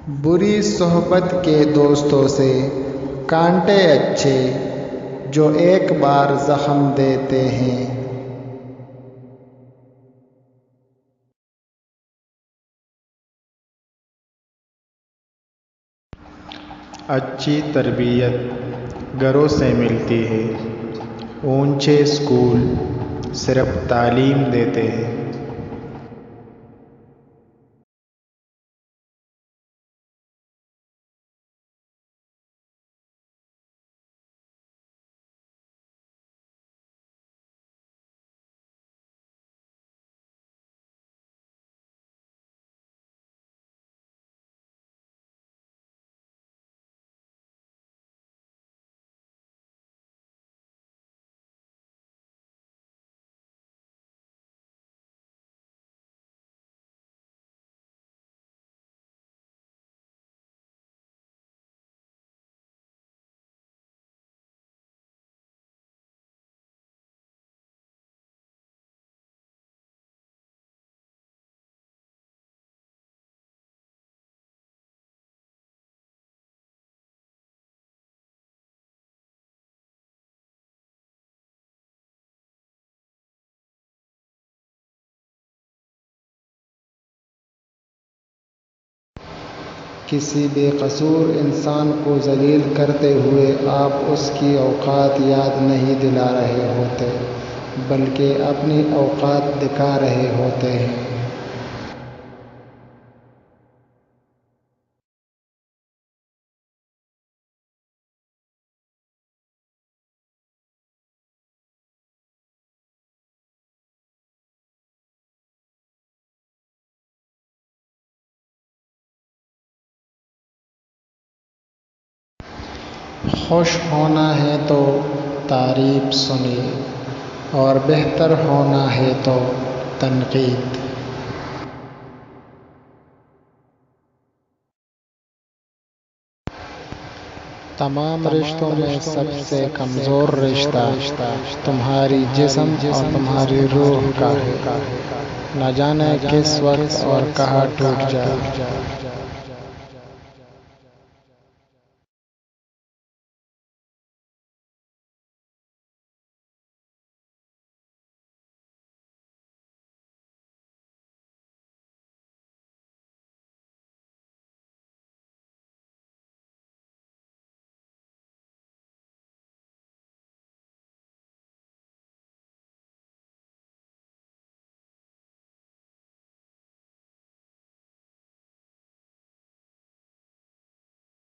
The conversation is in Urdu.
بری صحبت کے دوستوں سے کانٹے اچھے جو ایک بار زخم دیتے ہیں۔ اچھی تربیت گھروں سے ملتی ہے، اونچے اسکول صرف تعلیم دیتے ہیں۔ کسی بے قصور انسان کو ذلیل کرتے ہوئے آپ اس کی اوقات یاد نہیں دلا رہے ہوتے، بلکہ اپنی اوقات دکھا رہے ہوتے ہیں۔ خوش ہونا ہے تو تعریف سنیے اور بہتر ہونا ہے تو تنقید۔ تمام رشتوں میں سب سے کمزور رشتہ تمہاری جسم اور تمہاری روح کا ہے، نہ جانے کس وقت اور کہاں ٹوٹ جائے۔